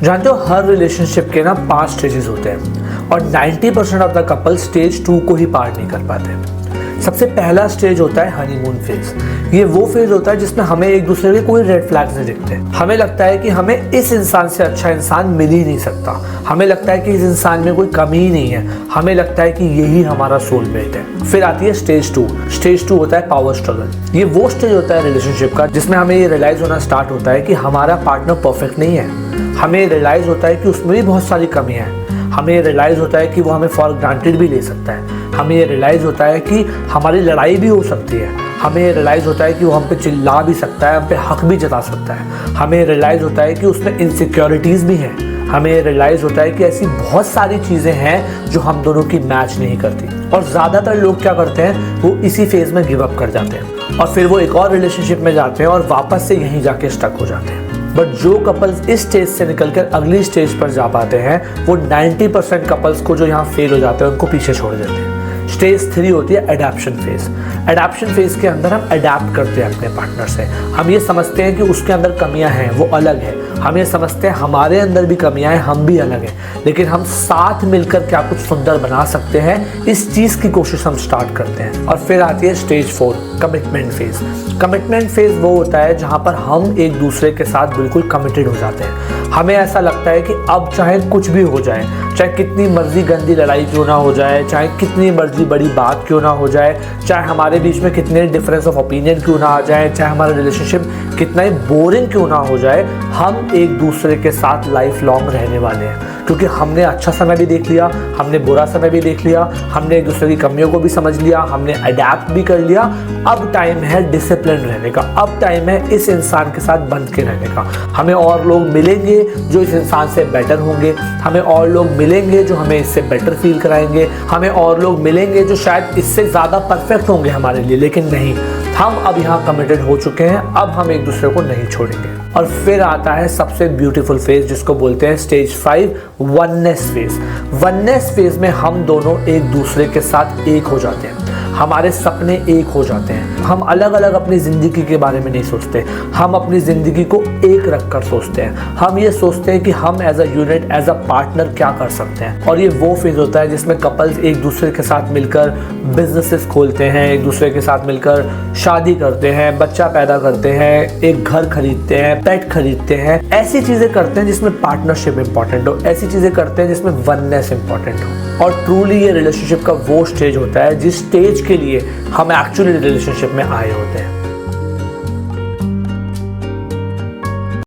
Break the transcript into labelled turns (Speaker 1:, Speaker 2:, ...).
Speaker 1: जानते हो हर रिलेशनशिप के ना 5 स्टेजेस होते हैं और 90% ऑफ द कपल स्टेज 2 को ही पार नहीं कर पाते। सबसे पहला स्टेज होता है हनीमून फेज। ये वो फेज होता है जिसमें हमें एक दूसरे के कोई रेड फ्लैग्स नहीं दिखते। हमें लगता है कि हमें इस इंसान से अच्छा इंसान मिल ही नहीं सकता। हमें लगता है कि इस इंसान में कोई कमी ही नहीं है। हमें लगता है कि यही हमारा सोलमेट है। फिर आती है स्टेज 2। स्टेज 2 होता है पावर स्ट्रगल। ये वो स्टेज होता है रिलेशनशिप का जिसमें हमें ये रियलाइज होना स्टार्ट होता है कि हमारा पार्टनर परफेक्ट नहीं है। हमें रियलाइज होता है कि उसमें भी बहुत सारी कमियां हैं। हमें रियलाइज़ होता है कि वो हमें फॉर ग्रांटेड भी ले सकता है। हमें ये रियलाइज़ होता है कि हमारी लड़ाई भी हो सकती है। हमें ये रियलाइज़ होता है कि वो हम पे चिल्ला भी सकता है, हम पे हक भी जता सकता है। हमें रियलाइज़ होता है कि उसमें इनसिक्योरिटीज़ भी हैं। हमें रियलाइज़ होता है कि ऐसी बहुत सारी चीज़ें हैं जो हम दोनों की मैच नहीं करती। और ज़्यादातर लोग क्या करते हैं, वो इसी फेज़ में गिव अप कर जाते हैं और फिर वो एक और रिलेशनशिप में जाते हैं और वापस से यहीं जाके स्टक हो जाते हैं। बट जो कपल्स इस स्टेज से निकलकर अगली स्टेज पर जा पाते हैं वो 90% कपल्स को जो यहाँ फेल हो जाते हैं उनको पीछे छोड़ देते हैं। स्टेज 3 होती है अडैप्शन फेज। अडैप्शन फेज के अंदर हम अडैप्ट करते हैं अपने पार्टनर से। हम ये समझते हैं कि उसके अंदर कमियां हैं, वो अलग है। हम ये समझते हैं हमारे अंदर भी कमियां हैं, हम भी अलग हैं, लेकिन हम साथ मिलकर क्या कुछ सुंदर बना सकते हैं, इस चीज़ की कोशिश हम स्टार्ट करते हैं। और फिर आती है stage 4 commitment phase. Commitment phase वो होता है जहाँ पर हम एक दूसरे के साथ बिल्कुल कमिटेड हो जाते हैं। हमें ऐसा लगता है कि अब चाहे कुछ भी हो जाए, चाहे कितनी मर्जी गंदी लड़ाई क्यों ना हो जाए, चाहे कितनी मर्जी बड़ी बात क्यों ना हो जाए, चाहे हमारे बीच में कितने डिफरेंस ऑफ ओपिनियन क्यों ना आ जाए, चाहे हमारा रिलेशनशिप कितना ही बोरिंग क्यों ना हो जाए, हम एक दूसरे के साथ लाइफ लॉन्ग रहने वाले हैं। क्योंकि हमने अच्छा समय भी देख लिया, हमने बुरा समय भी देख लिया, हमने एक दूसरे की कमियों को भी समझ लिया, हमने अडैप्ट भी कर लिया। अब टाइम है डिसिप्लिन रहने का, अब टाइम है इस इंसान के साथ बंध के रहने का। हमें और लोग मिलेंगे जो इस इंसान से बेटर होंगे, हमें और लोग मिलेंगे जो हमें इससे बेटर फील कराएंगे, हमें और लोग मिलेंगे जो शायद इससे ज़्यादा परफेक्ट होंगे हमारे लिए, लेकिन नहीं, हम अब यहाँ कमिटेड हो चुके हैं, अब हम एक दूसरे को नहीं छोड़ेंगे। और फिर आता है सबसे ब्यूटीफुल फेज जिसको बोलते हैं stage 5 oneness phase. Oneness phase में हम दोनों एक दूसरे के साथ एक हो जाते हैं। हमारे सपने एक हो जाते हैं। हम अलग अलग अपनी ज़िंदगी के बारे में नहीं सोचते, हम अपनी ज़िंदगी को एक रखकर सोचते हैं। हम ये सोचते हैं कि हम as a unit, as a partner क्या कर सकते हैं। और ये वो फेज होता है जिसमें कपल्स एक दूसरे के साथ मिलकर बिजनेसेस खोलते हैं, एक दूसरे के साथ मिलकर शादी करते हैं, बच्चा पैदा करते हैं, एक घर खरीदते हैं, पेट खरीदते हैं। ऐसी चीज़ें करते हैं जिसमें पार्टनरशिप इंपॉर्टेंट हो, ऐसी चीज़ें करते हैं जिसमें वननेस इंपॉर्टेंट हो। और ट्रूली ये रिलेशनशिप का वो स्टेज होता है जिस स्टेज के लिए हम एक्चुअली रिलेशनशिप में आए होते हैं।